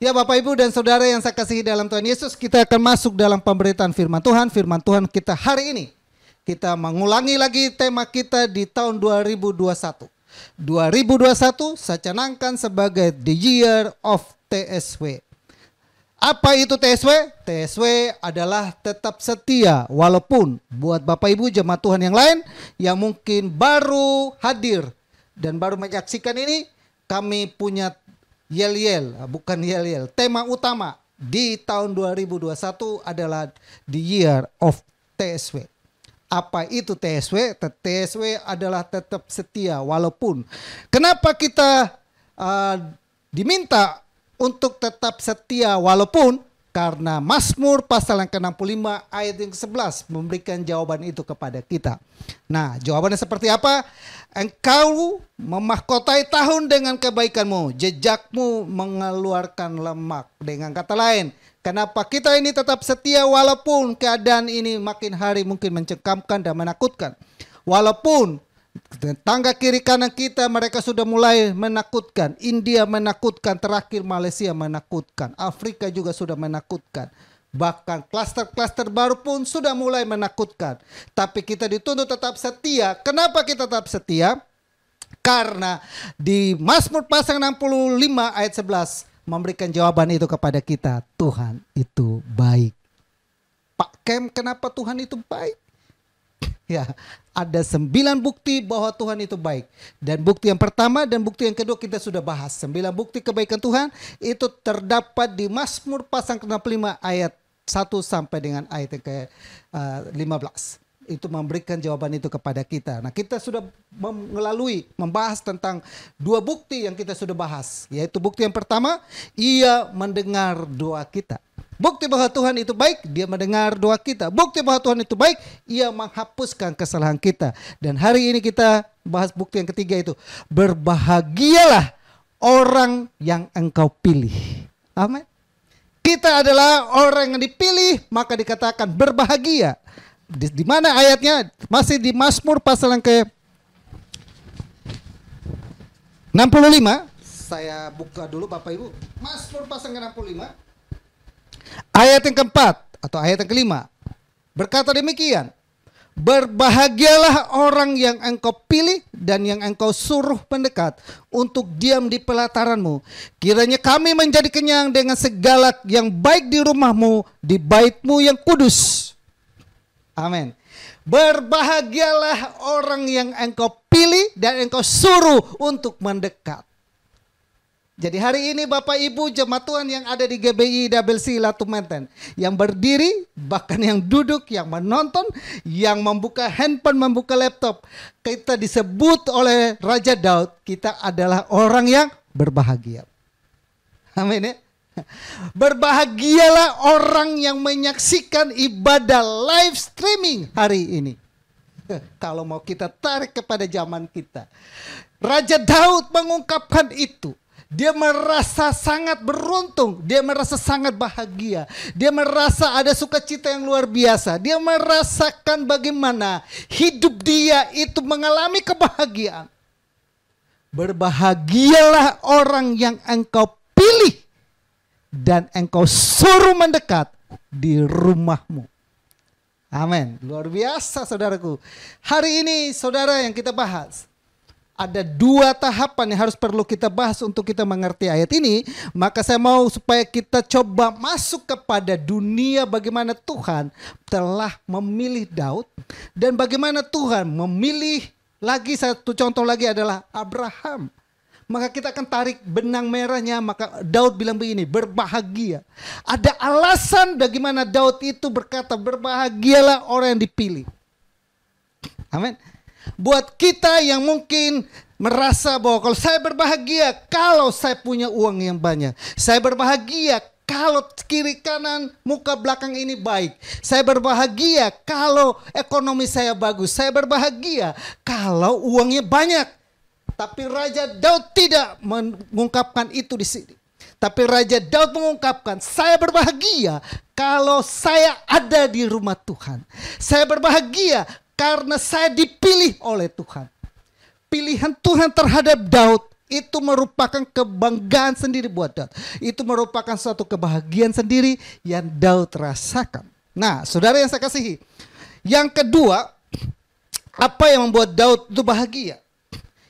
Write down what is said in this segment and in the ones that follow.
Ya Bapak Ibu dan Saudara yang saya kasihi dalam Tuhan Yesus, kita akan masuk dalam pemberitaan firman Tuhan. Firman Tuhan kita hari ini, kita mengulangi lagi tema kita di tahun 2021. 2021 saya canangkan sebagai The Year of TSW. Apa itu TSW? TSW adalah tetap setia, walaupun buat Bapak Ibu jemaat Tuhan yang lain yang mungkin baru hadir dan baru menyaksikan ini, kami punya bukan yel-yel. Tema utama di tahun 2021 adalah The Year of TSW. Apa itu TSW? TSW adalah tetap setia walaupun. Kenapa kita diminta untuk tetap setia walaupun? Karena Mazmur pasal yang ke-65 ayat yang ke-11 memberikan jawaban itu kepada kita. Nah, jawabannya seperti apa? Engkau memahkotai tahun dengan kebaikanmu, jejakmu mengeluarkan lemak. Dengan kata lain, kenapa kita ini tetap setia walaupun keadaan ini makin hari mungkin mencengkamkan dan menakutkan. Walaupun tetangga kiri kanan kita mereka sudah mulai menakutkan. India menakutkan, terakhir Malaysia menakutkan. Afrika juga sudah menakutkan. Bahkan klaster-klaster baru pun sudah mulai menakutkan. Tapi kita dituntut tetap setia. Kenapa kita tetap setia? Karena di Mazmur pasal 65 ayat 11 memberikan jawaban itu kepada kita. Tuhan itu baik. Pak Kem, kenapa Tuhan itu baik? Ya, ada 9 bukti bahwa Tuhan itu baik. Dan bukti yang pertama dan bukti yang kedua kita sudah bahas. 9 bukti kebaikan Tuhan itu terdapat di Mazmur pasal ke-65 ayat 1 sampai dengan ayat yang ke-15. Itu memberikan jawaban itu kepada kita. Nah, kita sudah membahas tentang 2 bukti yang kita sudah bahas. Yaitu bukti yang pertama, ia mendengar doa kita. Bukti bahwa Tuhan itu baik, dia mendengar doa kita. Bukti bahwa Tuhan itu baik, ia menghapuskan kesalahan kita. Dan hari ini kita bahas bukti yang ketiga itu. Berbahagialah orang yang engkau pilih. Amin. Kita adalah orang yang dipilih, maka dikatakan berbahagia. Di mana ayatnya? Masih di Mazmur pasal yang ke 65. Saya buka dulu Bapak Ibu. Mazmur pasal yang ke 65. Ayat yang keempat atau ayat yang kelima berkata demikian. Berbahagialah orang yang engkau pilih dan yang engkau suruh mendekat untuk diam di pelataranmu. Kiranya kami menjadi kenyang dengan segala yang baik di rumahmu, di baitmu yang kudus. Amin. Berbahagialah orang yang engkau pilih dan engkau suruh untuk mendekat. Jadi hari ini Bapak Ibu jemaat Tuhan yang ada di GBI WC Latu Menten, yang berdiri, bahkan yang duduk, yang menonton, yang membuka handphone, membuka laptop, kita disebut oleh Raja Daud, kita adalah orang yang berbahagia. Amin ya. Berbahagialah orang yang menyaksikan ibadah live streaming hari ini. Kalau mau kita tarik kepada zaman kita, Raja Daud mengungkapkan itu. Dia merasa sangat beruntung, dia merasa sangat bahagia, dia merasa ada sukacita yang luar biasa, dia merasakan bagaimana hidup dia itu mengalami kebahagiaan. Berbahagialah orang yang engkau pilih dan engkau suruh mendekat di rumahmu. Amin. Luar biasa saudaraku. Hari ini saudara yang kita bahas, ada 2 tahapan yang harus perlu kita bahas untuk kita mengerti ayat ini. Maka saya mau supaya kita coba masuk kepada dunia bagaimana Tuhan telah memilih Daud. Dan bagaimana Tuhan memilih lagi satu contoh lagi adalah Abraham. Maka kita akan tarik benang merahnya. Maka Daud bilang begini, berbahagia. Ada alasan bagaimana Daud itu berkata berbahagialah orang yang dipilih. Amin. Buat kita yang mungkin merasa bahwa kalau saya berbahagia kalau saya punya uang yang banyak. Saya berbahagia kalau kiri kanan muka belakang ini baik. Saya berbahagia kalau ekonomi saya bagus. Saya berbahagia kalau uangnya banyak. Tapi Raja Daud tidak mengungkapkan itu di sini. Tapi Raja Daud mengungkapkan, saya berbahagia kalau saya ada di rumah Tuhan. Saya berbahagia karena saya dipilih oleh Tuhan. Pilihan Tuhan terhadap Daud itu merupakan kebanggaan sendiri buat Daud. Itu merupakan suatu kebahagiaan sendiri yang Daud rasakan. Nah, saudara yang saya kasihi, yang kedua, apa yang membuat Daud itu bahagia?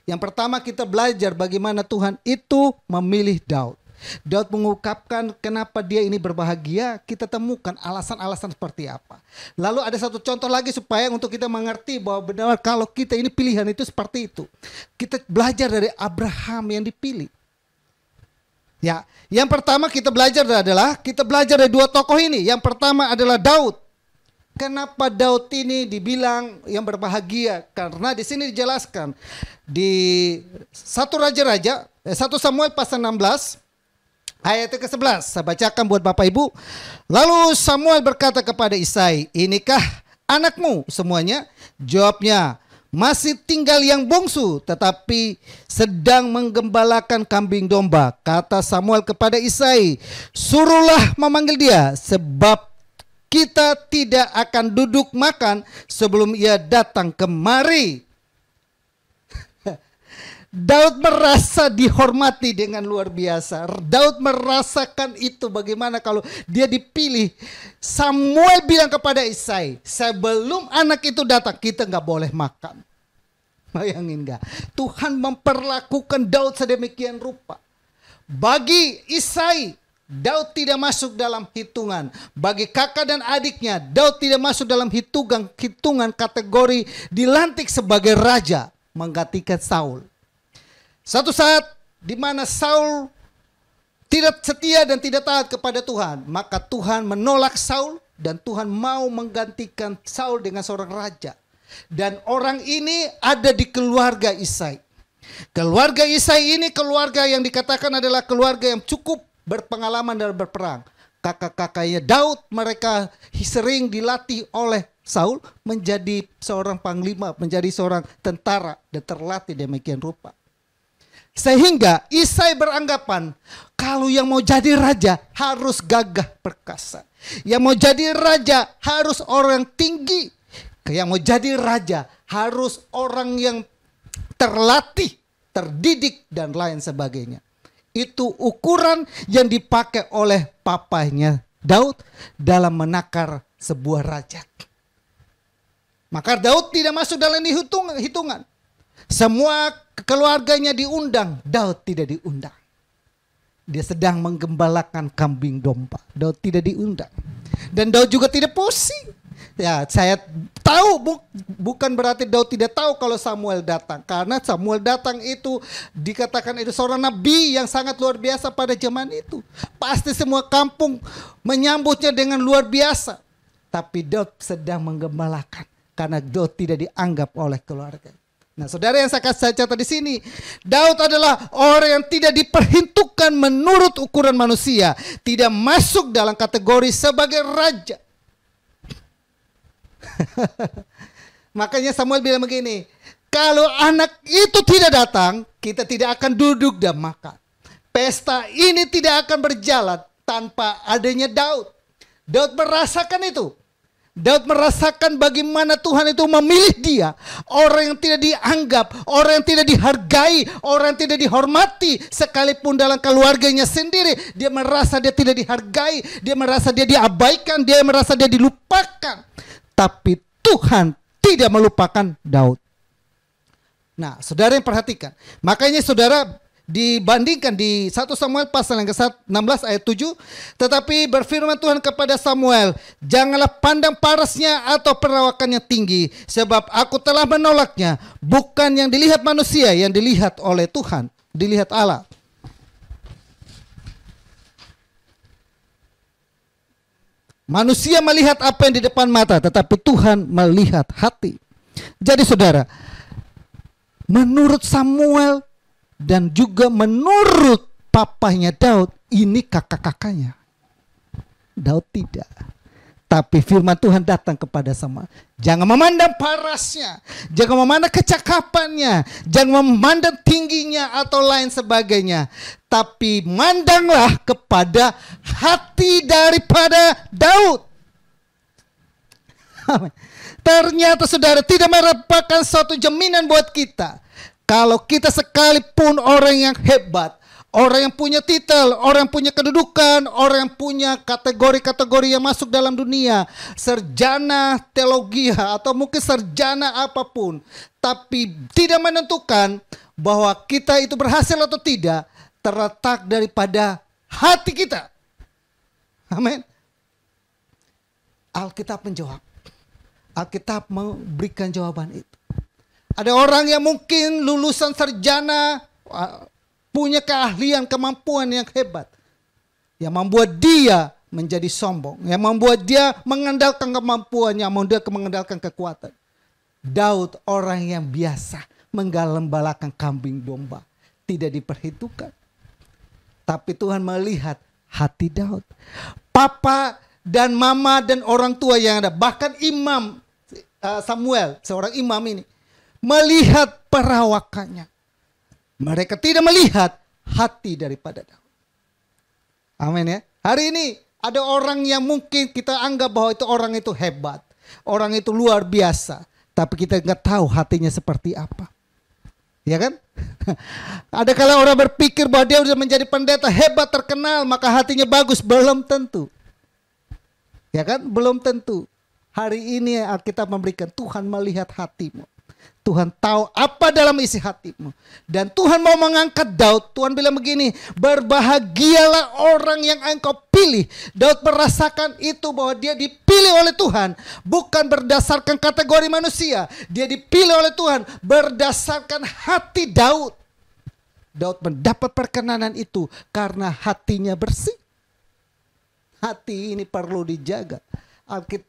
Yang pertama, kita belajar bagaimana Tuhan itu memilih Daud. Daud mengungkapkan kenapa dia ini berbahagia. Kita temukan alasan-alasan seperti apa. Lalu ada satu contoh lagi supaya untuk kita mengerti bahwa benar kalau kita ini pilihan itu seperti itu. Kita belajar dari Abraham yang dipilih. Ya, yang pertama kita belajar dari dua tokoh ini. Yang pertama adalah Daud. Kenapa Daud ini dibilang yang berbahagia? Karena di sini dijelaskan di 1 Samuel pasal 16 ayat ke-11. Saya bacakan buat Bapak Ibu. Lalu Samuel berkata kepada Isai, "Inikah anakmu semuanya?" Jawabnya, "Masih tinggal yang bungsu, tetapi sedang menggembalakan kambing domba." Kata Samuel kepada Isai, "Suruhlah memanggil dia, sebab kita tidak akan duduk makan sebelum ia datang kemari." Daud merasa dihormati dengan luar biasa. Daud merasakan itu bagaimana kalau dia dipilih. Samuel bilang kepada Isai, sebelum anak itu datang kita nggak boleh makan. Bayangin nggak? Tuhan memperlakukan Daud sedemikian rupa. Bagi Isai, Daud tidak masuk dalam hitungan. Bagi kakak dan adiknya, Daud tidak masuk dalam hitungan kategori dilantik sebagai raja menggantikan Saul. Satu saat di mana Saul tidak setia dan tidak taat kepada Tuhan, maka Tuhan menolak Saul dan Tuhan mau menggantikan Saul dengan seorang raja. Dan orang ini ada di keluarga Isai. Keluarga Isai ini keluarga yang dikatakan adalah keluarga yang cukup berpengalaman dalam berperang. Kakak-kakaknya Daud mereka sering dilatih oleh Saul menjadi seorang panglima, menjadi seorang tentara dan terlatih demikian rupa. Sehingga Isai beranggapan kalau yang mau jadi raja harus gagah perkasa. Yang mau jadi raja harus orang tinggi. Yang mau jadi raja harus orang yang terlatih, terdidik dan lain sebagainya. Itu ukuran yang dipakai oleh papanya Daud dalam menakar sebuah raja. Maka Daud tidak masuk dalam hitungan. Semua keluarganya diundang, Daud tidak diundang. Dia sedang menggembalakan kambing domba. Daud tidak diundang. Dan Daud juga tidak pusing. Ya, saya tahu bukan berarti Daud tidak tahu kalau Samuel datang. Karena Samuel datang itu dikatakan itu seorang nabi yang sangat luar biasa pada zaman itu. Pasti semua kampung menyambutnya dengan luar biasa. Tapi Daud sedang menggembalakan karena Daud tidak dianggap oleh keluarga. Nah, saudara yang saya catat di sini, Daud adalah orang yang tidak diperhitungkan menurut ukuran manusia, tidak masuk dalam kategori sebagai raja. Makanya Samuel bilang begini, kalau anak itu tidak datang, kita tidak akan duduk dan makan. Pesta ini tidak akan berjalan tanpa adanya Daud. Daud merasakan itu. Daud merasakan bagaimana Tuhan itu memilih dia. Orang yang tidak dianggap, orang yang tidak dihargai, orang yang tidak dihormati. Sekalipun dalam keluarganya sendiri, dia merasa dia tidak dihargai. Dia merasa dia diabaikan, dia merasa dia dilupakan. Tapi Tuhan tidak melupakan Daud. Nah, saudara yang perhatikan. Makanya saudara dibandingkan di 1 Samuel pasal yang ke-16 ayat 7. Tetapi berfirman Tuhan kepada Samuel, janganlah pandang parasnya atau perawakannya tinggi, sebab aku telah menolaknya. Bukan yang dilihat manusia, yang dilihat oleh Tuhan, dilihat Allah. Manusia melihat apa yang di depan mata, tetapi Tuhan melihat hati. Jadi saudara, menurut Samuel dan juga menurut papanya Daud, ini kakak-kakaknya. Daud tidak. Tapi firman Tuhan datang kepada Samuel. Jangan memandang parasnya, jangan memandang kecakapannya, jangan memandang tingginya atau lain sebagainya. Tapi mandanglah kepada hati daripada Daud. Ternyata saudara tidak merupakan suatu jaminan buat kita. Kalau kita sekalipun orang yang hebat, orang yang punya titel, orang yang punya kedudukan, orang yang punya kategori-kategori yang masuk dalam dunia, sarjana teologi atau mungkin sarjana apapun, tapi tidak menentukan bahwa kita itu berhasil atau tidak, terletak daripada hati kita. Amin. Alkitab menjawab. Alkitab memberikan jawaban itu. Ada orang yang mungkin lulusan sarjana, punya keahlian, kemampuan yang hebat, yang membuat dia menjadi sombong, yang membuat dia mengandalkan kemampuannya, mengandalkan kekuatan. Daud orang yang biasa menggembalakan kambing domba, tidak diperhitungkan. Tapi Tuhan melihat hati Daud. Papa dan mama dan orang tua yang ada, bahkan imam Samuel, seorang imam ini, melihat perawakannya. Mereka tidak melihat hati daripada Daud. Amin ya. Hari ini ada orang yang mungkin kita anggap bahwa itu orang itu hebat, orang itu luar biasa, tapi kita nggak tahu hatinya seperti apa. Ya kan? Ada kala orang berpikir bahwa dia sudah menjadi pendeta hebat, terkenal, maka hatinya bagus. Belum tentu. Ya kan? Belum tentu. Hari ini Alkitab memberikan, Tuhan melihat hatimu. Tuhan tahu apa dalam isi hatimu. Dan Tuhan mau mengangkat Daud. Tuhan bilang begini, berbahagialah orang yang engkau pilih. Daud merasakan itu bahwa dia dipilih oleh Tuhan, bukan berdasarkan kategori manusia. Dia dipilih oleh Tuhan berdasarkan hati Daud. Daud mendapat perkenanan itu karena hatinya bersih. Hati ini perlu dijaga.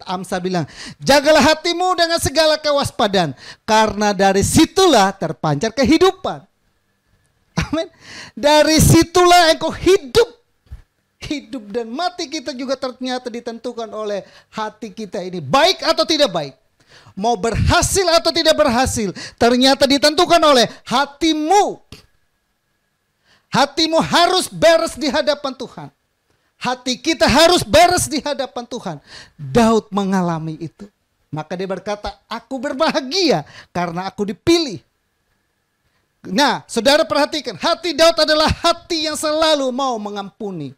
Amsal bilang, jagalah hatimu dengan segala kewaspadaan, karena dari situlah terpancar kehidupan. Amin. Dari situlah engkau hidup. Hidup dan mati kita juga ternyata ditentukan oleh hati kita ini. Baik atau tidak baik. Mau berhasil atau tidak berhasil, ternyata ditentukan oleh hatimu. Hatimu harus beres di hadapan Tuhan. Hati kita harus beres di hadapan Tuhan. Daud mengalami itu. Maka dia berkata, aku berbahagia karena aku dipilih. Nah, saudara perhatikan, hati Daud adalah hati yang selalu mau mengampuni.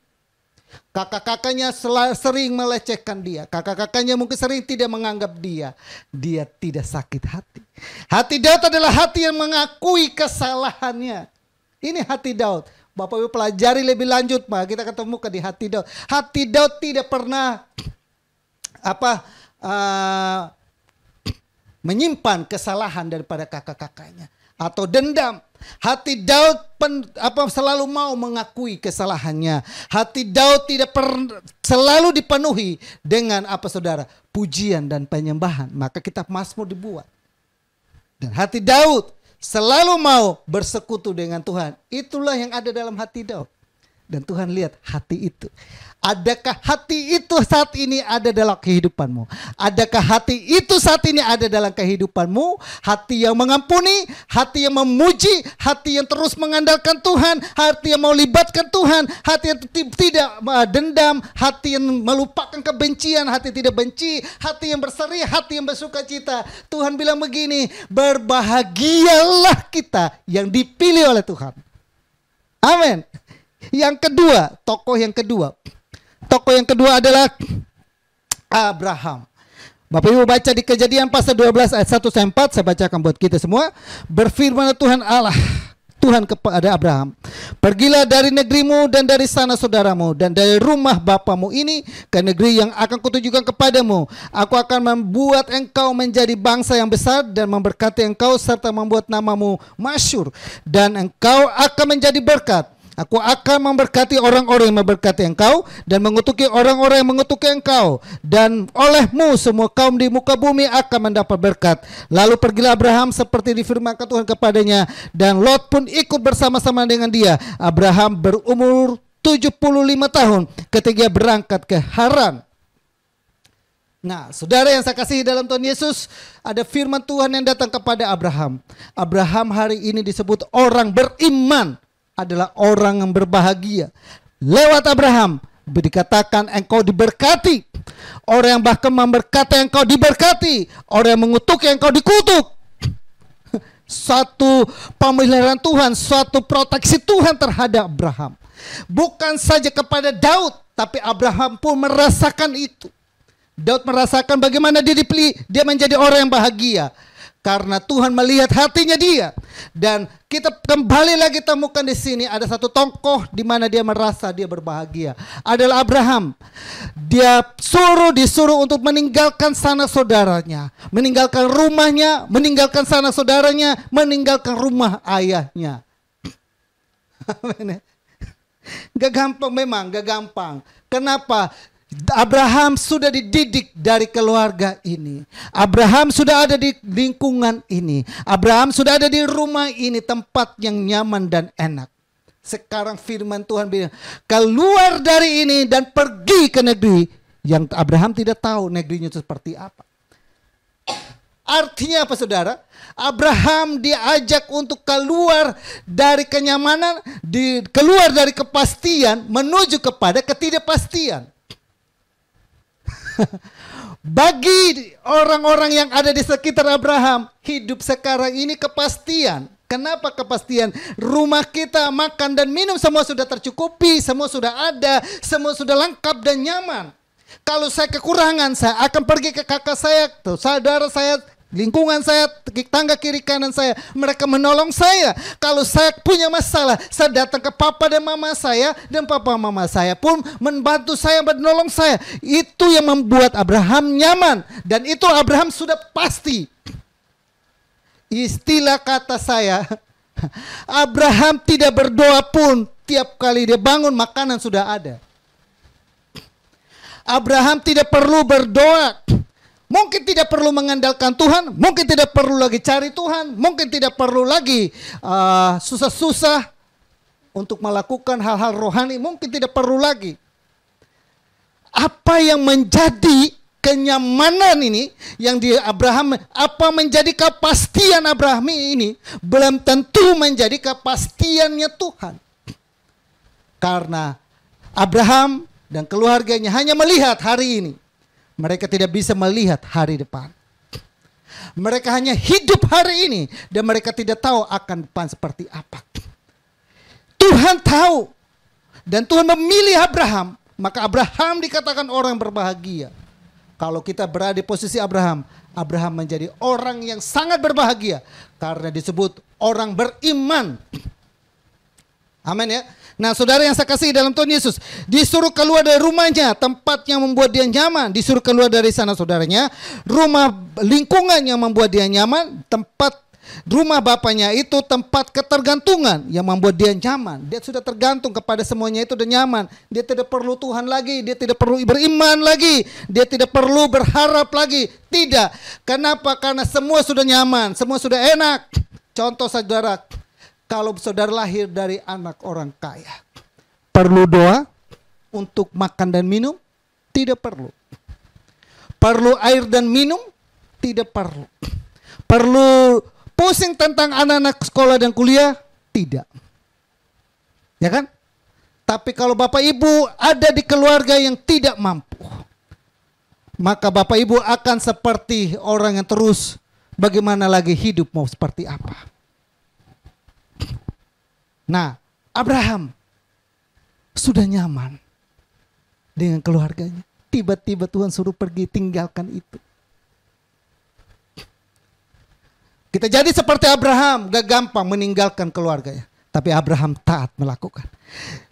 Kakak-kakaknya sering melecehkan dia. Kakak-kakaknya mungkin sering tidak menganggap dia. Dia tidak sakit hati. Hati Daud adalah hati yang mengakui kesalahannya. Ini hati Daud. Bapak Ibu pelajari lebih lanjut, kita ketemu di hati Daud. Hati Daud tidak pernah menyimpan kesalahan daripada kakak-kakaknya atau dendam. Hati Daud selalu mau mengakui kesalahannya. Hati Daud tidak selalu dipenuhi dengan saudara, pujian dan penyembahan. Maka kitab Mazmur dibuat. Dan hati Daud selalu mau bersekutu dengan Tuhan. Itulah yang ada dalam hati Daud. Dan Tuhan lihat hati itu. Adakah hati itu saat ini ada dalam kehidupanmu? Adakah hati itu saat ini ada dalam kehidupanmu? Hati yang mengampuni, hati yang memuji, hati yang terus mengandalkan Tuhan, hati yang mau libatkan Tuhan, hati yang tidak dendam, hati yang melupakan kebencian, hati tidak benci, hati yang berseri, hati yang bersuka cita. Tuhan bilang begini, berbahagialah kita yang dipilih oleh Tuhan. Amin. Yang kedua, tokoh yang kedua adalah Abraham. Bapak Ibu baca di Kejadian pasal 12 ayat 1 sampai 4, saya bacakan buat kita semua. Berfirman Tuhan kepada Abraham, pergilah dari negerimu dan dari sana saudaramu dan dari rumah bapamu ini ke negeri yang akan kutunjukkan kepadamu. Aku akan membuat engkau menjadi bangsa yang besar dan memberkati engkau serta membuat namamu masyhur, dan engkau akan menjadi berkat. Aku akan memberkati orang-orang yang memberkati engkau dan mengutuki orang-orang yang mengutuki engkau, dan olehmu semua kaum di muka bumi akan mendapat berkat. Lalu pergilah Abraham seperti difirmankan Tuhan kepadanya, dan Lot pun ikut bersama-sama dengan dia. Abraham berumur 75 tahun ketika berangkat ke Haran. Nah, saudara yang saya kasihi dalam Tuhan Yesus, ada firman Tuhan yang datang kepada Abraham. Abraham hari ini disebut orang beriman, adalah orang yang berbahagia. Lewat Abraham dikatakan engkau diberkati. Orang yang bahkan memberkati engkau diberkati. Orang yang mengutuk engkau dikutuk. suatu pemeliharaan Tuhan, suatu proteksi Tuhan terhadap Abraham. Bukan saja kepada Daud, tapi Abraham pun merasakan itu. Daud merasakan bagaimana dia dipilih, dia menjadi orang yang bahagia. Karena Tuhan melihat hatinya dia. Dan kita kembali lagi temukan di sini ada satu tokoh di mana dia merasa dia berbahagia. Adalah Abraham. Dia disuruh untuk meninggalkan sanak saudaranya, meninggalkan rumahnya, meninggalkan sanak saudaranya, meninggalkan rumah ayahnya. Gak gampang memang, gak gampang. Kenapa? Abraham sudah dididik dari keluarga ini. Abraham sudah ada di lingkungan ini. Abraham sudah ada di rumah ini, tempat yang nyaman dan enak. Sekarang firman Tuhan bilang, keluar dari ini dan pergi ke negeri yang Abraham tidak tahu negerinya itu seperti apa. Artinya apa saudara? Abraham diajak untuk keluar dari kenyamanan, keluar dari kepastian menuju kepada ketidakpastian. Bagi orang-orang yang ada di sekitar Abraham, hidup sekarang ini kepastian. Kenapa kepastian? Rumah kita, makan dan minum semua sudah tercukupi, semua sudah ada, semua sudah lengkap dan nyaman. Kalau saya kekurangan, saya akan pergi ke kakak saya, saudara saya, lingkungan saya, tangga kiri kanan saya, mereka menolong saya. Kalau saya punya masalah, saya datang ke papa dan mama saya, dan papa mama saya pun membantu saya, menolong saya. Itu yang membuat Abraham nyaman, dan itu Abraham sudah pasti. Istilah kata saya, Abraham tidak berdoa pun, tiap kali dia bangun makanan sudah ada. Abraham tidak perlu berdoa. Mungkin tidak perlu mengandalkan Tuhan, mungkin tidak perlu lagi cari Tuhan, mungkin tidak perlu lagi susah-susah untuk melakukan hal-hal rohani, mungkin tidak perlu lagi. Apa yang menjadi kenyamanan ini yang di Abraham, apa menjadi kepastian Abraham ini belum tentu menjadi kepastiannya Tuhan. Karena Abraham dan keluarganya hanya melihat hari ini. Mereka tidak bisa melihat hari depan. Mereka hanya hidup hari ini dan mereka tidak tahu akan depan seperti apa. Tuhan tahu dan Tuhan memilih Abraham, maka Abraham dikatakan orang berbahagia. Kalau kita berada di posisi Abraham, Abraham menjadi orang yang sangat berbahagia karena disebut orang beriman. Amin ya. Nah saudara yang saya kasih dalam Tuhan Yesus, disuruh keluar dari rumahnya, tempat yang membuat dia nyaman. Disuruh keluar dari sana saudaranya, rumah lingkungan yang membuat dia nyaman. Tempat rumah bapaknya itu tempat ketergantungan yang membuat dia nyaman. Dia sudah tergantung kepada semuanya itu dan nyaman. Dia tidak perlu Tuhan lagi, dia tidak perlu beriman lagi, dia tidak perlu berharap lagi. Tidak. Kenapa? Karena semua sudah nyaman, semua sudah enak. Contoh saudara, kalau saudara lahir dari anak orang kaya, perlu doa untuk makan dan minum? Tidak perlu. Perlu air dan minum? Tidak perlu. Perlu pusing tentang anak-anak sekolah dan kuliah? Tidak. Ya kan? Tapi kalau Bapak Ibu ada di keluarga yang tidak mampu, maka Bapak Ibu akan seperti orang yang terus bagaimana lagi hidup mau seperti apa. Nah, Abraham sudah nyaman dengan keluarganya. Tiba-tiba Tuhan suruh pergi, tinggalkan itu. Kita jadi seperti Abraham, gak gampang meninggalkan keluarganya. Tapi Abraham taat melakukan.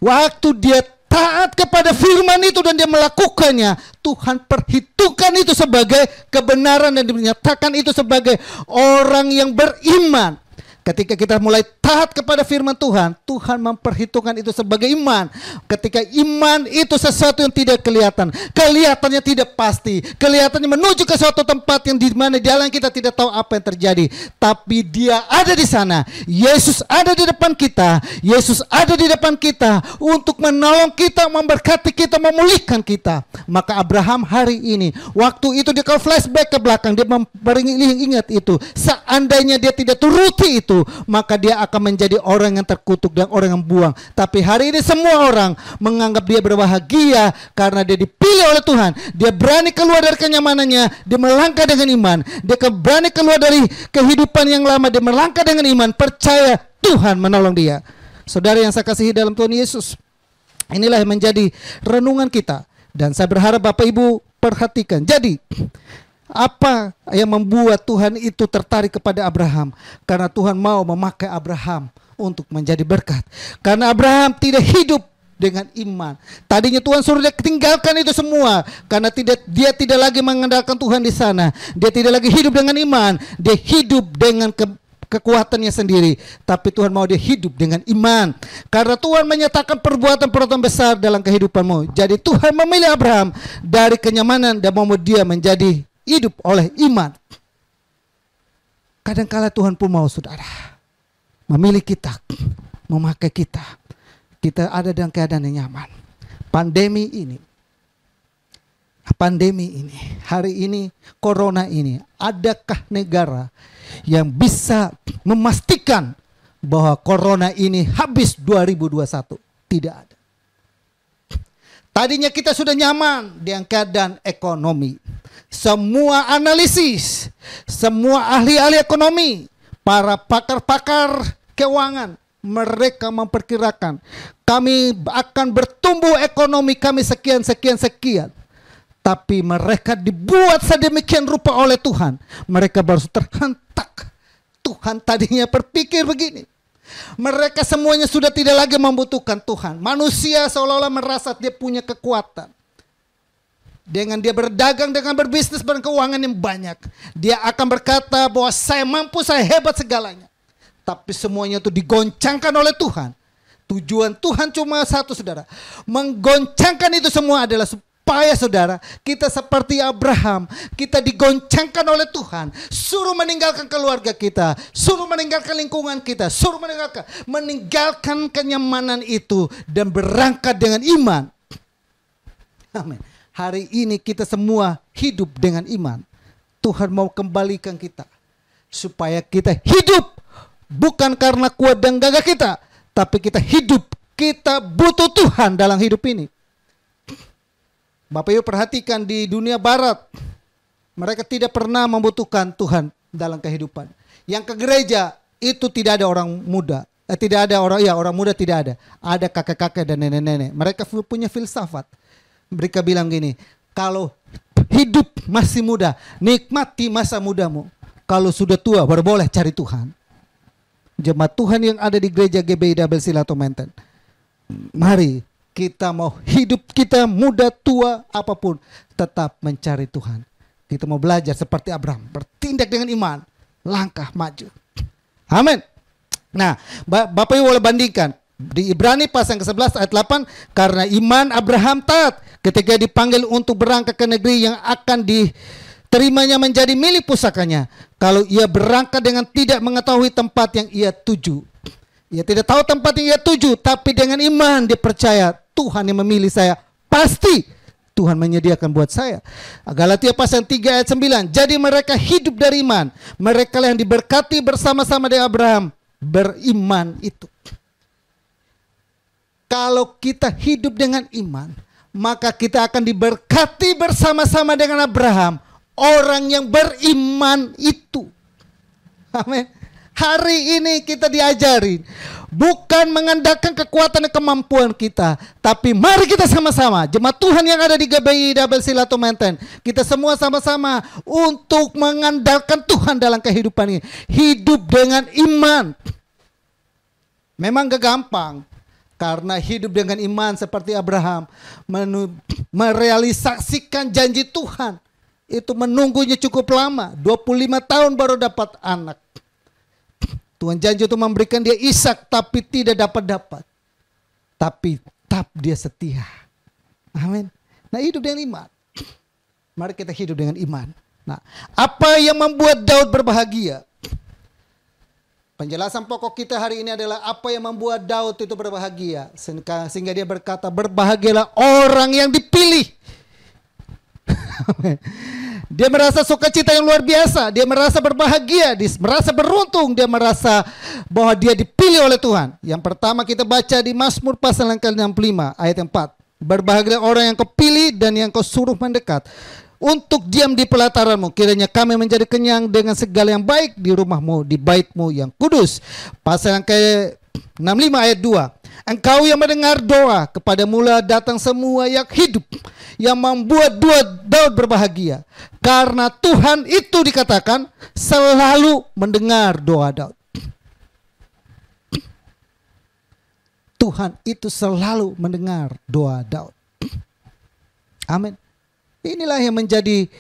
Waktu dia taat kepada firman itu dan dia melakukannya, Tuhan perhitungkan itu sebagai kebenaran dan dinyatakan itu sebagai orang yang beriman. Ketika kita mulai taat kepada firman Tuhan, Tuhan memperhitungkan itu sebagai iman. Ketika iman itu sesuatu yang tidak kelihatan, kelihatannya tidak pasti, kelihatannya menuju ke suatu tempat yang di mana jalan kita tidak tahu apa yang terjadi. Tapi dia ada di sana. Yesus ada di depan kita. Yesus ada di depan kita untuk menolong kita, memberkati kita, memulihkan kita. Maka Abraham hari ini, waktu itu dia kalau flashback ke belakang, dia ingat itu. Seandainya dia tidak turuti itu, itu, maka dia akan menjadi orang yang terkutuk dan orang yang buang. Tapi hari ini semua orang menganggap dia berbahagia karena dia dipilih oleh Tuhan. Dia berani keluar dari kenyamanannya, dia melangkah dengan iman. Dia berani keluar dari kehidupan yang lama, dia melangkah dengan iman, percaya Tuhan menolong dia. Saudara yang saya kasihi dalam Tuhan Yesus, inilah yang menjadi renungan kita. Dan saya berharap Bapak Ibu perhatikan. Jadi, apa yang membuat Tuhan itu tertarik kepada Abraham? Karena Tuhan mau memakai Abraham untuk menjadi berkat. Karena Abraham tidak hidup dengan iman. Tadinya Tuhan suruh dia tinggalkan itu semua, karena dia tidak lagi mengandalkan Tuhan di sana. Dia tidak lagi hidup dengan iman. Dia hidup dengan kekuatannya sendiri. Tapi Tuhan mau dia hidup dengan iman. Karena Tuhan menyatakan perbuatan-perbuatan besar dalam kehidupanmu. Jadi Tuhan memilih Abraham dari kenyamanan dan mau dia menjadi hidup oleh iman. Kadangkala Tuhan pun mau, saudara, memilih kita, memakai kita. Kita ada dalam keadaan yang nyaman. Pandemi ini, hari ini, corona ini, adakah negara yang bisa memastikan bahwa corona ini habis 2021? Tidak ada. Tadinya kita sudah nyaman dengan keadaan ekonomi. Semua analisis, semua ahli-ahli ekonomi, para pakar-pakar keuangan, mereka memperkirakan kami akan bertumbuh ekonomi kami sekian. Tapi mereka dibuat sedemikian rupa oleh Tuhan. Mereka baru terhentak. Tuhan tadinya berpikir begini. Mereka semuanya sudah tidak lagi membutuhkan Tuhan. Manusia seolah-olah merasa dia punya kekuatan. Dengan dia berdagang, dengan berbisnis, berkeuangan yang banyak, dia akan berkata bahwa saya mampu, saya hebat segalanya. Tapi semuanya itu digoncangkan oleh Tuhan. Tujuan Tuhan cuma satu, saudara. Menggoncangkan itu semua adalah supaya, saudara, kita seperti Abraham, kita digoncangkan oleh Tuhan. Suruh meninggalkan keluarga kita, suruh meninggalkan lingkungan kita, suruh meninggalkan kenyamanan itu dan berangkat dengan iman. Amin. Hari ini kita semua hidup dengan iman. Tuhan mau kembalikan kita supaya kita hidup bukan karena kuat dan gagah kita, tapi kita hidup, kita butuh Tuhan dalam hidup ini. Bapak Ibu perhatikan di dunia barat, mereka tidak pernah membutuhkan Tuhan dalam kehidupan. Yang ke gereja itu tidak ada orang muda, tidak ada orang muda tidak ada. Ada kakek-kakek dan nenek-nenek. Mereka punya filsafat. Mereka bilang gini, kalau hidup masih muda, nikmati masa mudamu. Kalau sudah tua baru boleh cari Tuhan. Jemaat Tuhan yang ada di gereja GBI Double Silato Menten, mari kita mau hidup kita muda tua apapun tetap mencari Tuhan. Kita mau belajar seperti Abraham, bertindak dengan iman, langkah maju. Amin. Nah, Bapak Ibu boleh bandingkan di Ibrani pasal ke-11 ayat 8, karena iman Abraham taat ketika dipanggil untuk berangkat ke negeri yang akan diterimanya menjadi milik pusakanya. Kalau ia berangkat dengan tidak mengetahui tempat yang ia tuju. Ia tidak tahu tempat yang ia tuju, tapi dengan iman dia percaya Tuhan yang memilih saya, pasti Tuhan menyediakan buat saya. Galatia pasal 3 ayat 9. Jadi mereka hidup dari iman. Mereka yang diberkati bersama-sama dengan Abraham beriman itu. Kalau kita hidup dengan iman, maka kita akan diberkati bersama-sama dengan Abraham, orang yang beriman itu. Amin. Hari ini kita diajarin bukan mengandalkan kekuatan dan kemampuan kita, tapi mari kita sama-sama, jemaat Tuhan yang ada di GBI Double Silato Menten, kita semua sama-sama untuk mengandalkan Tuhan dalam kehidupan ini. Hidup dengan iman. Memang gak gampang, karena hidup dengan iman seperti Abraham, merealisasikan janji Tuhan, itu menunggunya cukup lama, 25 tahun baru dapat anak. Tuhan janji untuk memberikan dia Ishak, tapi tidak dapat. Tapi tetap dia setia. Amin. Nah, hidup dengan iman. Mari kita hidup dengan iman. Nah, apa yang membuat Daud berbahagia? Penjelasan pokok kita hari ini adalah apa yang membuat Daud itu berbahagia. Sehingga dia berkata, berbahagialah orang yang dipilih. Dia merasa sukacita yang luar biasa. Dia merasa berbahagia, dia merasa beruntung, dia merasa bahwa dia dipilih oleh Tuhan. Yang pertama kita baca di Mazmur pasal yang ke-65 ayat 4. Berbahagialah orang yang kau pilih dan yang kau suruh mendekat untuk diam di pelataranmu. Kiranya kami menjadi kenyang dengan segala yang baik di rumahmu, di baitmu yang kudus. Pasal yang ke-65 ayat 2. Engkau yang mendengar doa, kepada mula datang semua yang hidup, yang membuat Daud berbahagia. Karena Tuhan itu dikatakan selalu mendengar doa Daud. Tuhan itu selalu mendengar doa Daud. Amin. Inilah yang menjadi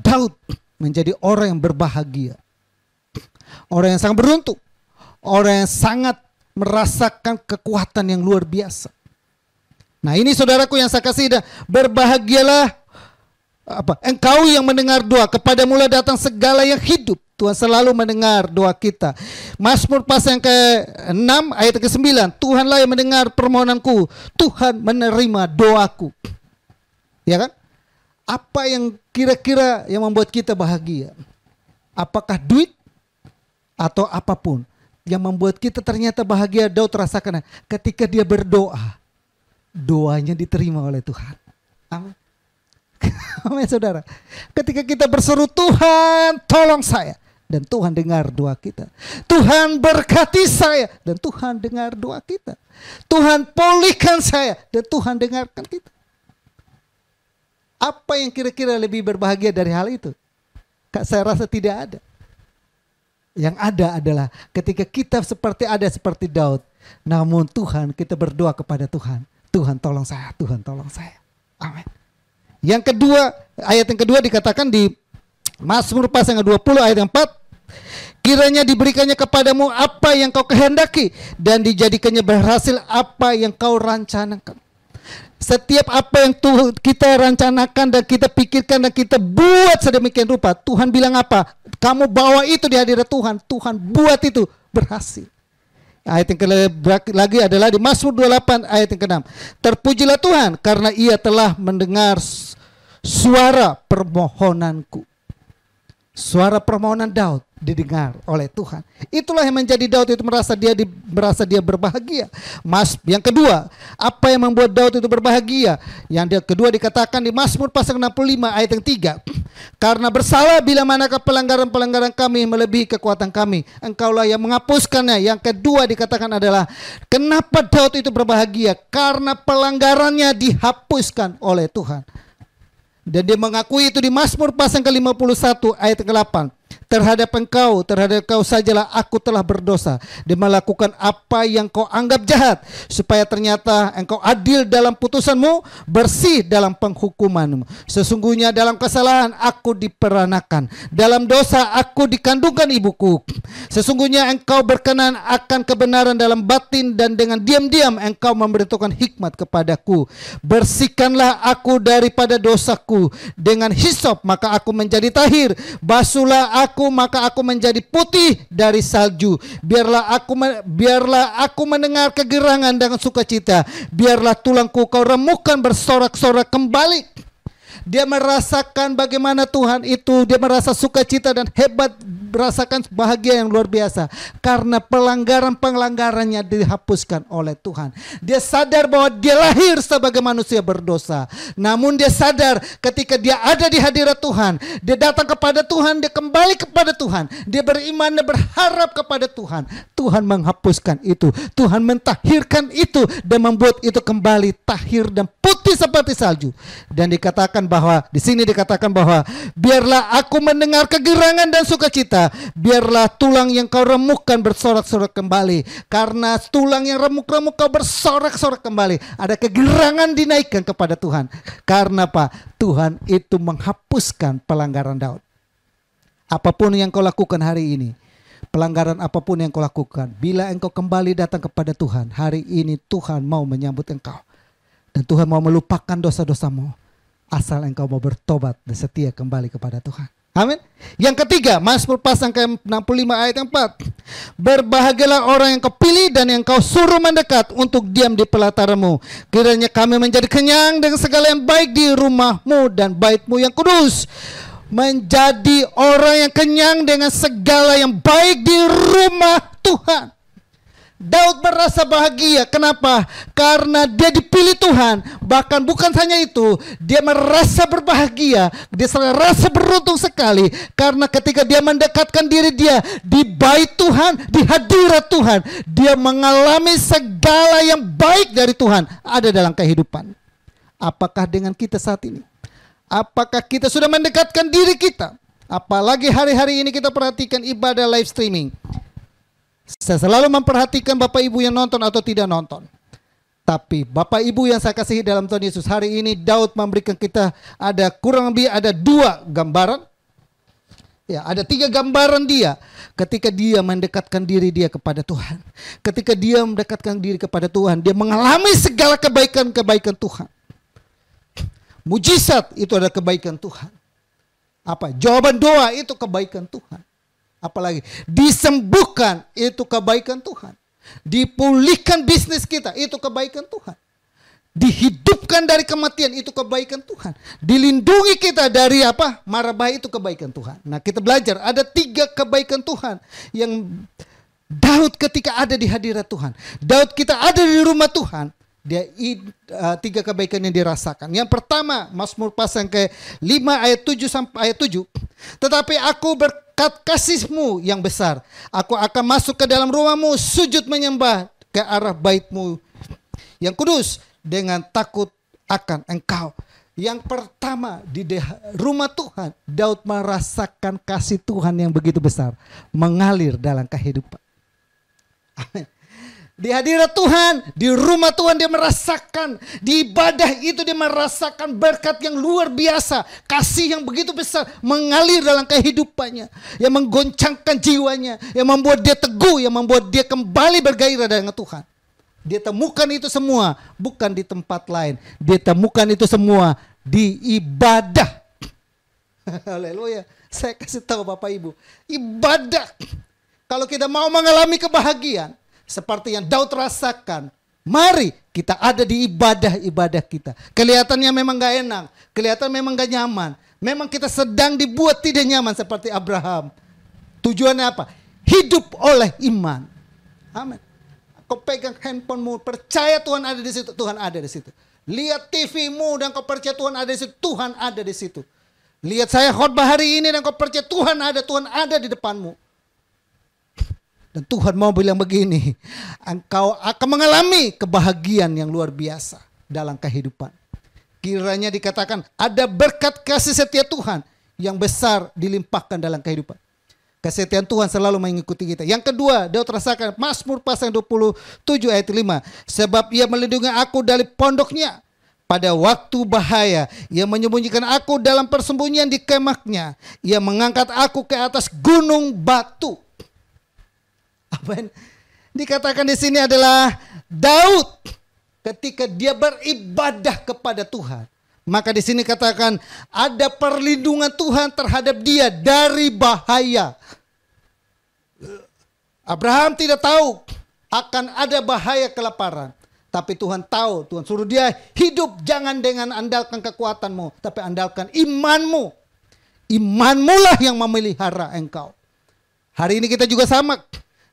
Daud, menjadi orang yang berbahagia. Orang yang sangat beruntung. Orang yang sangat merasakan kekuatan yang luar biasa. Nah ini saudaraku yang saya kasih, berbahagialah engkau yang mendengar doa, kepada mula datang segala yang hidup. Tuhan selalu mendengar doa kita. Mazmur pasal yang ke-6 ayat ke-9. Tuhanlah yang mendengar permohonanku, Tuhan menerima doaku. Ya kan? Apa yang kira-kira yang membuat kita bahagia? Apakah duit atau apapun yang membuat kita ternyata bahagia? Daud rasakan ketika dia berdoa, doanya diterima oleh Tuhan. Amin. Amin saudara. Ketika kita berseru, Tuhan tolong saya, dan Tuhan dengar doa kita. Tuhan berkati saya, dan Tuhan dengar doa kita. Tuhan pulihkan saya, dan Tuhan dengarkan kita. Apa yang kira-kira lebih berbahagia dari hal itu? Saya rasa tidak ada. Yang ada adalah ketika kita seperti Daud, namun Tuhan, kita berdoa kepada Tuhan, Tuhan tolong saya, Tuhan tolong saya. Amin. Yang kedua, ayat yang kedua dikatakan di Mazmur pasal yang 20 ayat 4, kiranya diberikannya kepadamu apa yang kau kehendaki, dan dijadikannya berhasil apa yang kau rencanakan. Setiap apa yang kita rencanakan dan kita pikirkan dan kita buat sedemikian rupa, Tuhan bilang apa? Kamu bawa itu di hadirat Tuhan, Tuhan buat itu berhasil. Ayat yang lagi adalah di Mazmur 28 ayat yang ke-6. Terpujilah Tuhan karena Ia telah mendengar suara permohonanku. Suara permohonan Daud didengar oleh Tuhan. Itulah yang menjadi Daud itu merasa dia berbahagia. Yang kedua, apa yang membuat Daud itu berbahagia? Yang kedua dikatakan di Mazmur pasal 65 ayat yang 3. Karena bersalah bila manakah pelanggaran-pelanggaran kami melebihi kekuatan kami, Engkaulah yang menghapuskannya. Yang kedua dikatakan adalah kenapa Daud itu berbahagia? Karena pelanggarannya dihapuskan oleh Tuhan. Dan dia mengakui itu di Mazmur pasal ke-51 ayat ke-8. Terhadap engkau sajalah aku telah berdosa dan melakukan apa yang kau anggap jahat, supaya ternyata engkau adil dalam putusanmu, bersih dalam penghukumanmu. Sesungguhnya dalam kesalahan aku diperanakan, dalam dosa aku dikandungkan ibuku. Sesungguhnya engkau berkenan akan kebenaran dalam batin, dan dengan diam-diam engkau memberitahukan hikmat kepadaku. Bersihkanlah aku daripada dosaku, dengan hisop maka aku menjadi tahir. Basuhlah aku maka aku menjadi putih dari salju. Biarlah aku mendengar kegerangan dengan sukacita. Biarlah tulangku kau remukkan bersorak-sorak kembali. Dia merasakan bagaimana Tuhan itu, dia merasa sukacita dan hebat, merasakan bahagia yang luar biasa karena pelanggaran-pelanggarannya dihapuskan oleh Tuhan. Dia sadar bahwa dia lahir sebagai manusia berdosa, namun dia sadar ketika dia ada di hadirat Tuhan, dia datang kepada Tuhan, dia kembali kepada Tuhan, dia beriman dan berharap kepada Tuhan. Tuhan menghapuskan itu, Tuhan mentahirkan itu dan membuat itu kembali tahir dan putih seperti salju. Dan dikatakan bahwa di sini dikatakan bahwa biarlah aku mendengar kegerangan dan sukacita, biarlah tulang yang kau remukkan bersorak-sorak kembali. Karena tulang yang remuk-remuk kau bersorak-sorak kembali, ada kegerangan dinaikkan kepada Tuhan. Karena apa? Tuhan itu menghapuskan pelanggaran Daud. Apapun yang kau lakukan hari ini, pelanggaran apapun yang kau lakukan, bila engkau kembali datang kepada Tuhan, hari ini Tuhan mau menyambut engkau. Dan Tuhan mau melupakan dosa-dosamu, asal engkau mau bertobat dan setia kembali kepada Tuhan. Amin. Yang ketiga, Mazmur pasal ke-65 ayat 4. Berbahagialah orang yang kau pilih dan yang kau suruh mendekat untuk diam di pelataranmu. Kiranya kami menjadi kenyang dengan segala yang baik di rumahmu dan baitmu yang kudus. menjadi orang yang kenyang dengan segala yang baik di rumah Tuhan. Daud merasa bahagia. Kenapa? Karena dia dipilih Tuhan. Bahkan bukan hanya itu, dia merasa berbahagia. Dia merasa beruntung sekali. Karena ketika dia mendekatkan diri dia di bait Tuhan, di hadirat Tuhan, dia mengalami segala yang baik dari Tuhan ada dalam kehidupan. Apakah dengan kita saat ini? Apakah kita sudah mendekatkan diri kita? Apalagi hari-hari ini kita perhatikan ibadah live streaming. Saya selalu memperhatikan Bapak Ibu yang nonton atau tidak nonton. Tapi Bapak Ibu yang saya kasihi dalam Tuhan Yesus, hari ini Daud memberikan kita kurang lebih ada 2 gambaran. Ya, ada 3 gambaran dia ketika dia mendekatkan diri dia kepada Tuhan. Ketika dia mendekatkan diri kepada Tuhan, dia mengalami segala kebaikan-kebaikan Tuhan. Mujizat itu adalah kebaikan Tuhan. Apa? Jawaban doa itu kebaikan Tuhan. Apalagi disembuhkan itu kebaikan Tuhan. Dipulihkan bisnis kita itu kebaikan Tuhan. Dihidupkan dari kematian itu kebaikan Tuhan. Dilindungi kita dari apa? Mara bahaya itu kebaikan Tuhan. Nah, kita belajar ada 3 kebaikan Tuhan yang Daud ketika ada di hadirat Tuhan. Daud kita ada di rumah Tuhan. Dia 3 kebaikan yang dirasakan. Yang pertama, Mazmur pasal ke-5 ayat 7 sampai ayat 7. Tetapi aku berkat kasih-Mu yang besar, aku akan masuk ke dalam rumah-Mu, sujud menyembah ke arah bait-Mu yang kudus dengan takut akan Engkau. Yang pertama, di rumah Tuhan, Daud merasakan kasih Tuhan yang begitu besar mengalir dalam kehidupan. Amin. Di hadirat Tuhan, di rumah Tuhan dia merasakan, di ibadah itu dia merasakan berkat yang luar biasa. Kasih yang begitu besar mengalir dalam kehidupannya. Yang menggoncangkan jiwanya, yang membuat dia teguh, yang membuat dia kembali bergairah dengan Tuhan. Dia temukan itu semua bukan di tempat lain. Dia temukan itu semua di ibadah. Haleluya. Saya kasih tahu Bapak Ibu, ibadah. Kalau kita mau mengalami kebahagiaan seperti yang Daud rasakan, mari kita ada di ibadah-ibadah kita. Kelihatannya memang gak enak, kelihatan memang gak nyaman. Memang kita sedang dibuat tidak nyaman seperti Abraham. Tujuannya apa? Hidup oleh iman. Amin. Kau pegang handphonemu, percaya Tuhan ada di situ, Tuhan ada di situ. Lihat TV-mu dan kau percaya Tuhan ada di situ, Tuhan ada di situ. Lihat saya khotbah hari ini dan kau percaya Tuhan ada di depanmu. Dan Tuhan mau bilang begini, engkau akan mengalami kebahagiaan yang luar biasa dalam kehidupan. Kiranya dikatakan ada berkat kasih setia Tuhan yang besar dilimpahkan dalam kehidupan. Kesetiaan Tuhan selalu mengikuti kita. Yang kedua, Daud rasakan Mazmur pasal 27 ayat 5. Sebab ia melindungi aku dari pondoknya pada waktu bahaya. Ia menyembunyikan aku dalam persembunyian di kemahnya. Ia mengangkat aku ke atas gunung batu. Apa yang dikatakan di sini adalah Daud ketika dia beribadah kepada Tuhan, maka di sini katakan ada perlindungan Tuhan terhadap dia dari bahaya. Abraham tidak tahu akan ada bahaya kelaparan, tapi Tuhan tahu. Tuhan suruh dia hidup jangan dengan andalkan kekuatanmu, tapi andalkan imanmu. Imanmulah yang memelihara engkau. Hari ini kita juga sama.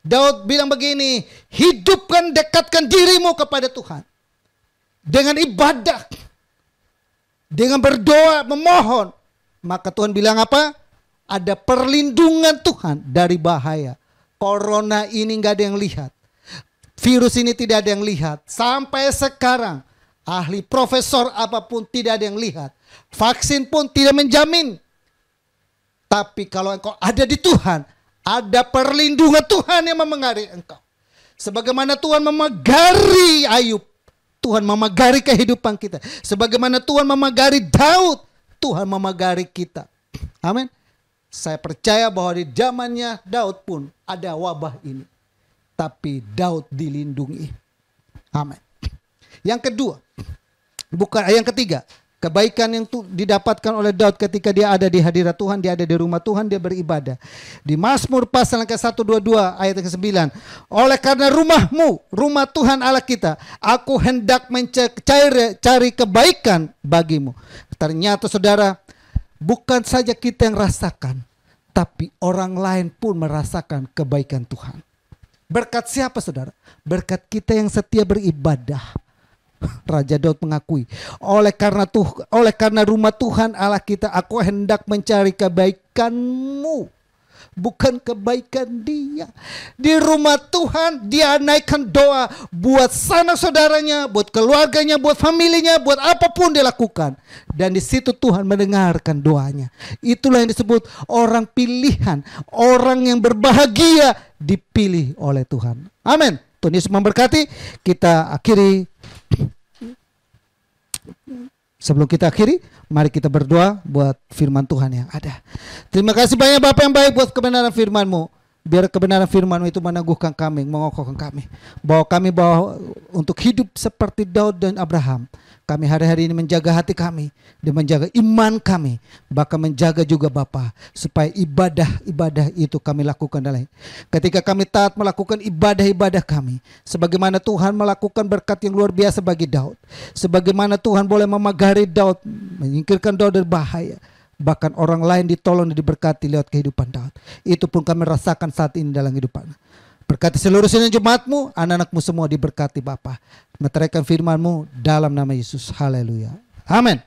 Daud bilang begini, hidupkan, dekatkan dirimu kepada Tuhan. Dengan ibadah, dengan berdoa, memohon. Maka Tuhan bilang apa? Ada perlindungan Tuhan dari bahaya. Corona ini gak ada yang lihat. Virus ini tidak ada yang lihat. Sampai sekarang, ahli profesor apapun tidak ada yang lihat. Vaksin pun tidak menjamin. Tapi kalau engkau ada di Tuhan, ada perlindungan Tuhan yang memagari engkau. Sebagaimana Tuhan memagari Ayub, Tuhan memagari kehidupan kita. Sebagaimana Tuhan memagari Daud, Tuhan memagari kita. Amin. Saya percaya bahwa di zamannya Daud pun ada wabah ini. Tapi Daud dilindungi. Amin. Yang kedua, yang ketiga. Kebaikan yang didapatkan oleh Daud ketika dia ada di hadirat Tuhan, dia ada di rumah Tuhan, dia beribadah. Di Mazmur pasal ke-122 ayat ke-9. Oleh karena rumahmu, rumah Tuhan Allah kita, aku hendak mencari kebaikan bagimu. Ternyata saudara, bukan saja kita yang rasakan, tapi orang lain pun merasakan kebaikan Tuhan. Berkat siapa saudara? Berkat kita yang setia beribadah. Raja Daud mengakui, oleh karena rumah Tuhan Allah kita, aku hendak mencari kebaikan-Mu, bukan kebaikan dia. Di rumah Tuhan dia naikkan doa buat sanak saudaranya, buat keluarganya, buat familinya, buat apapun dia lakukan. Dan di situ Tuhan mendengarkan doanya. Itulah yang disebut orang pilihan, orang yang berbahagia dipilih oleh Tuhan. Amin. Tuhan Yesus memberkati. Kita akhiri. Sebelum kita akhiri, mari kita berdoa buat firman Tuhan yang ada. Terima kasih banyak Bapa yang baik buat kebenaran firman-Mu. Biar kebenaran firman-Mu itu meneguhkan kami, mengokohkan kami. Bawa untuk hidup seperti Daud dan Abraham. Kami hari-hari ini menjaga hati kami, dan menjaga iman kami, bahkan menjaga juga Bapa, supaya ibadah itu kami lakukan dalam. Ketika kami taat melakukan ibadah kami, sebagaimana Tuhan melakukan berkat yang luar biasa bagi Daud, sebagaimana Tuhan boleh memagari Daud, menyingkirkan Daud dari bahaya, bahkan orang lain ditolong dan diberkati lewat kehidupan Daud. Itu pun kami rasakan saat ini dalam kehidupan. Berkati seluruh sidang jemaat-Mu, anak-anak-Mu semua diberkati Bapa. Meteraikan firman-Mu dalam nama Yesus. Haleluya. Amin.